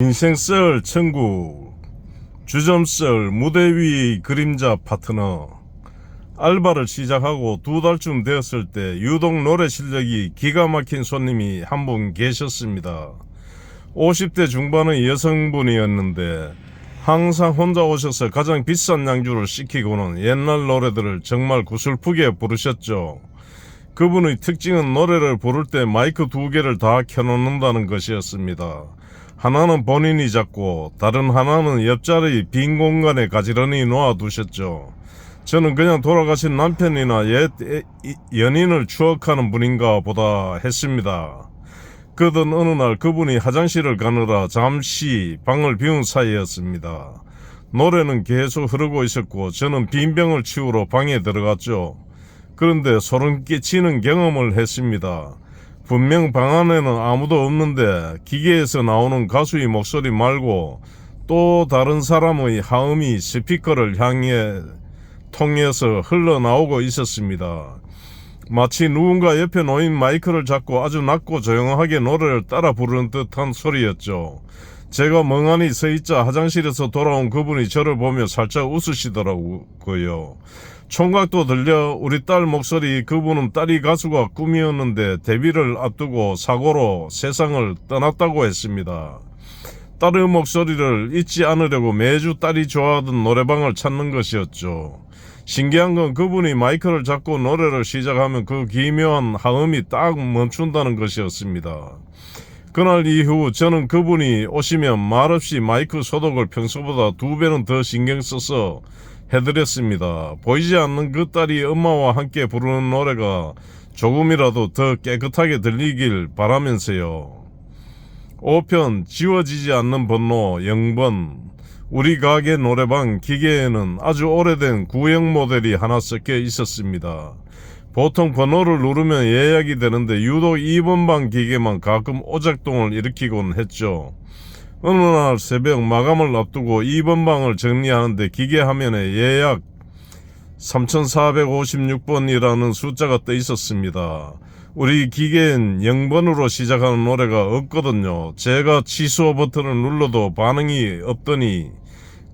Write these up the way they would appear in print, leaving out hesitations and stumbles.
인생썰 천국, 주점썰 무대 위의 그림자 파트너. 알바를 시작하고 2달쯤 되었을 때 유독 노래 실력이 기가 막힌 손님이 한 분 계셨습니다. 50대 중반의 여성분이었는데 항상 혼자 오셔서 가장 비싼 양주를 시키고는 옛날 노래들을 정말 구슬프게 부르셨죠. 그분의 특징은 노래를 부를 때 마이크 2개를 다 켜놓는다는 것이었습니다. 하나는 본인이 잡고 다른 하나는 옆자리 빈 공간에 가지런히 놓아두셨죠. 저는 그냥 돌아가신 남편이나 옛 연인을 추억하는 분인가 보다 했습니다. 그러던 어느 날 그분이 화장실을 가느라 잠시 방을 비운 사이였습니다. 노래는 계속 흐르고 있었고 저는 빈 병을 치우러 방에 들어갔죠. 그런데 소름 끼치는 경험을 했습니다. 분명 방 안에는 아무도 없는데 기계에서 나오는 가수의 목소리 말고 또 다른 사람의 하음이 스피커를 향해 통해서 흘러나오고 있었습니다. 마치 누군가 옆에 놓인 마이크를 잡고 아주 낮고 조용하게 노래를 따라 부르는 듯한 소리였죠. 제가 멍하니 서있자 화장실에서 돌아온 그분이 저를 보며 살짝 웃으시더라고요. 총각도 들려 우리 딸 목소리. 그분은 딸이 가수가 꿈이었는데 데뷔를 앞두고 사고로 세상을 떠났다고 했습니다. 딸의 목소리를 잊지 않으려고 매주 딸이 좋아하던 노래방을 찾는 것이었죠. 신기한 건 그분이 마이크를 잡고 노래를 시작하면 그 기묘한 하음이 딱 멈춘다는 것이었습니다. 그날 이후 저는 그분이 오시면 말없이 마이크 소독을 평소보다 2배는 더 신경 써서 해드렸습니다. 보이지 않는 그 딸이 엄마와 함께 부르는 노래가 조금이라도 더 깨끗하게 들리길 바라면서요. 5편 지워지지 않는 번호 0번. 우리 가게 노래방 기계에는 아주 오래된 구형 모델이 하나 섞여 있었습니다. 보통 번호를 누르면 예약이 되는데 유독 2번 방 기계만 가끔 오작동을 일으키곤 했죠. 어느 날 새벽 마감을 앞두고 2번 방을 정리하는데 기계 화면에 예약 3456번이라는 숫자가 떠 있었습니다. 우리 기계엔 0번으로 시작하는 노래가 없거든요. 제가 취소 버튼을 눌러도 반응이 없더니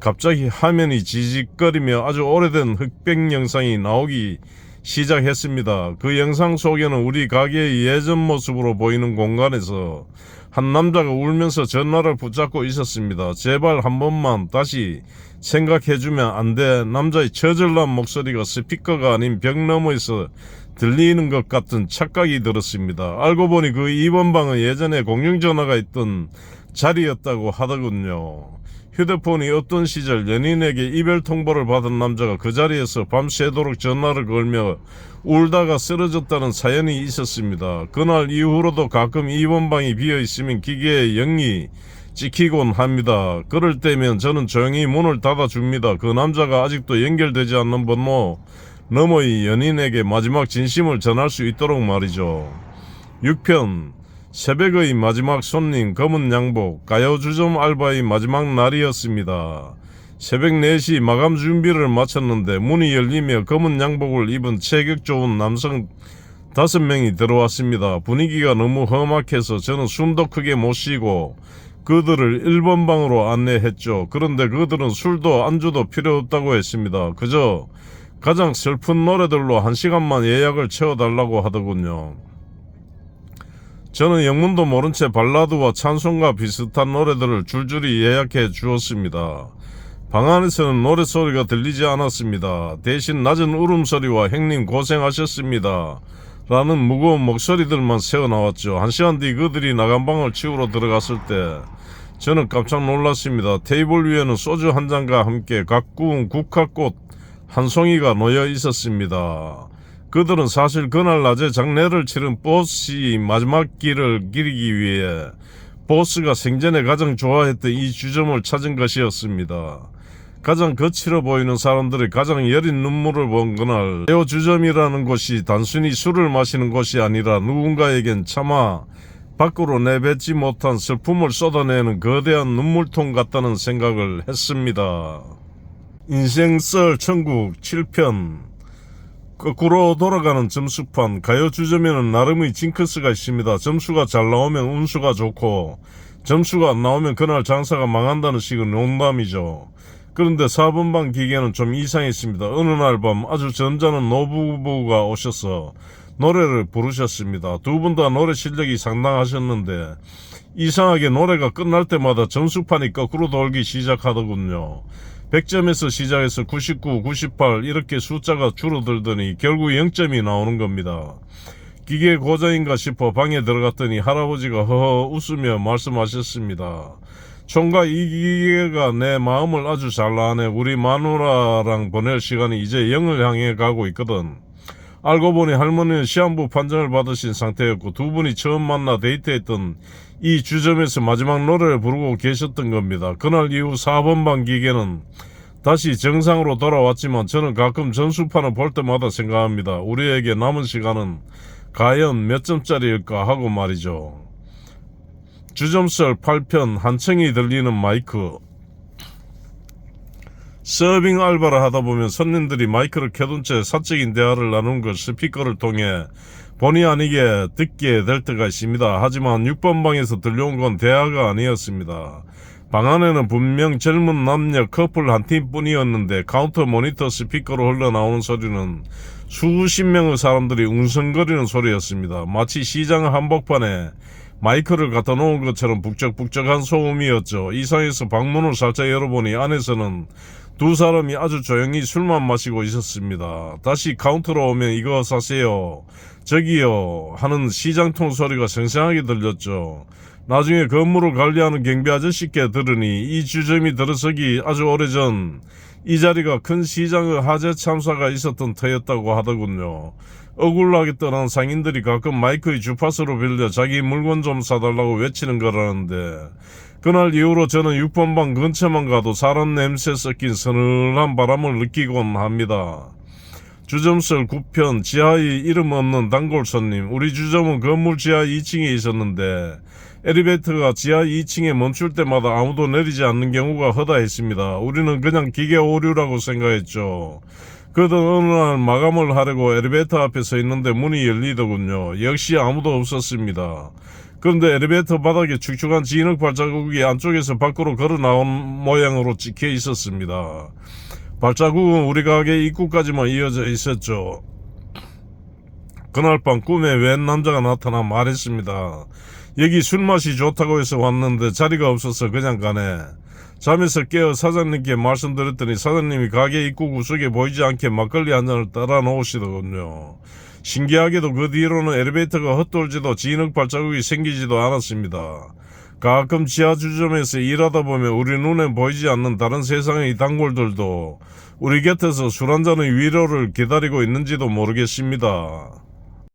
갑자기 화면이 지직거리며 아주 오래된 흑백 영상이 나오기 시작했습니다. 그 영상 속에는 우리 가게의 예전 모습으로 보이는 공간에서 한 남자가 울면서 전화를 붙잡고 있었습니다. 제발 한 번만 다시 생각해주면 안 돼. 남자의 처절한 목소리가 스피커가 아닌 벽 너머에서 들리는 것 같은 착각이 들었습니다. 알고 보니 그 2번 방은 예전에 공중전화가 있던 자리였다고 하더군요. 휴대폰이 없던 시절 연인에게 이별 통보를 받은 남자가 그 자리에서 밤새도록 전화를 걸며 울다가 쓰러졌다는 사연이 있었습니다. 그날 이후로도 가끔 2번 방이 비어있으면 기계에 0이 찍히곤 합니다. 그럴 때면 저는 조용히 문을 닫아줍니다. 그 남자가 아직도 연결되지 않는 번호 너머의 연인에게 마지막 진심을 전할 수 있도록 말이죠. 6편 새벽의 마지막 손님 검은 양복. 가요주점 알바의 마지막 날이었습니다. 새벽 4시 마감 준비를 마쳤는데 문이 열리며 검은 양복을 입은 체격 좋은 남성 5명이 들어왔습니다. 분위기가 너무 험악해서 저는 숨도 크게 못 쉬고 그들을 1번 방으로 안내했죠. 그런데 그들은 술도 안주도 필요 없다고 했습니다. 그저 가장 슬픈 노래들로 1시간만 예약을 채워달라고 하더군요. 저는 영문도 모른 채 발라드와 찬송과 비슷한 노래들을 줄줄이 예약해 주었습니다. 방 안에서는 노래소리가 들리지 않았습니다. 대신 낮은 울음소리와 형님 고생하셨습니다 라는 무거운 목소리들만 새어나왔죠. 1시간 뒤 그들이 나간 방을 치우러 들어갔을 때 저는 깜짝 놀랐습니다. 테이블 위에는 소주 한 잔과 함께 각 구운 국화꽃 한 송이가 놓여 있었습니다. 그들은 사실 그날 낮에 장례를 치른 보스의 마지막 길을 기리기 위해 보스가 생전에 가장 좋아했던 이 주점을 찾은 것이었습니다. 가장 거칠어 보이는 사람들이 가장 여린 눈물을 본 그날 가요 주점이라는 곳이 단순히 술을 마시는 곳이 아니라 누군가에겐 차마 밖으로 내뱉지 못한 슬픔을 쏟아내는 거대한 눈물통 같다는 생각을 했습니다. 인생썰 천국 7편 거꾸로 돌아가는 점수판. 가요 주점에는 나름의 징크스가 있습니다. 점수가 잘 나오면 운수가 좋고 점수가 안 나오면 그날 장사가 망한다는 식의 농담이죠. 그런데 4번방 기계는 좀 이상했습니다. 어느 날 밤 아주 점잖은 노부부가 오셔서 노래를 부르셨습니다. 두 분 다 노래 실력이 상당하셨는데 이상하게 노래가 끝날 때마다 점수판이 거꾸로 돌기 시작하더군요. 100점에서 시작해서 99, 98 이렇게 숫자가 줄어들더니 결국 0점이 나오는 겁니다. 기계 고장인가 싶어 방에 들어갔더니 할아버지가 허허 웃으며 말씀하셨습니다. 총각 이 기계가 내 마음을 아주 잘 아네. 우리 마누라랑 보낼 시간이 이제 0을 향해 가고 있거든. 알고 보니 할머니는 시한부 판정을 받으신 상태였고 두 분이 처음 만나 데이트했던 이 주점에서 마지막 노래를 부르고 계셨던 겁니다. 그날 이후 4번방 기계는 다시 정상으로 돌아왔지만 저는 가끔 전수판을 볼 때마다 생각합니다. 우리에게 남은 시간은 과연 몇 점짜리일까 하고 말이죠. 주점설 8편 한층이 들리는 마이크. 서빙 알바를 하다 보면 손님들이 마이크를 켜둔 채 사적인 대화를 나누는 걸 스피커를 통해 본의 아니게 듣게 될 때가 있습니다. 하지만 6번 방에서 들려온 건 대화가 아니었습니다. 방 안에는 분명 젊은 남녀 커플 한 팀뿐이었는데 카운터 모니터 스피커로 흘러나오는 소리는 수십 명의 사람들이 웅성거리는 소리였습니다. 마치 시장 한복판에 마이크를 갖다 놓은 것처럼 북적북적한 소음이었죠. 이상해서 방문을 살짝 열어보니 안에서는 두 사람이 아주 조용히 술만 마시고 있었습니다. 다시 카운터로 오면 이거 사세요, 저기요 하는 시장통 소리가 생생하게 들렸죠. 나중에 건물을 관리하는 경비 아저씨께 들으니 이 주점이 들어서기 아주 오래전 이 자리가 큰 시장의 화재 참사가 있었던 터였다고 하더군요. 억울하게 떠난 상인들이 가끔 마이크의 주파수로 빌려 자기 물건 좀 사달라고 외치는 거라는데 그날 이후로 저는 6번 방 근처만 가도 사람 냄새 섞인 서늘한 바람을 느끼곤 합니다. 주점설 9편 지하의 이름 없는 단골 손님. 우리 주점은 건물 지하 2층에 있었는데 엘리베이터가 지하 2층에 멈출 때마다 아무도 내리지 않는 경우가 허다했습니다. 우리는 그냥 기계 오류라고 생각했죠. 그러던 어느 날 마감을 하려고 엘리베이터 앞에 서 있는데 문이 열리더군요. 역시 아무도 없었습니다. 그런데 엘리베이터 바닥에 축축한 진흙 발자국이 안쪽에서 밖으로 걸어 나온 모양으로 찍혀 있었습니다. 발자국은 우리 가게 입구까지만 이어져 있었죠. 그날 밤 꿈에 웬 남자가 나타나 말했습니다. 여기 술맛이 좋다고 해서 왔는데 자리가 없어서 그냥 가네. 잠에서 깨어 사장님께 말씀드렸더니 사장님이 가게 입구 구석에 보이지 않게 막걸리 한 잔을 따라 놓으시더군요. 신기하게도 그 뒤로는 엘리베이터가 헛돌지도 진흙 발자국이 생기지도 않았습니다. 가끔 지하주점에서 일하다 보면 우리 눈에 보이지 않는 다른 세상의 단골들도 우리 곁에서 술 한잔의 위로를 기다리고 있는지도 모르겠습니다.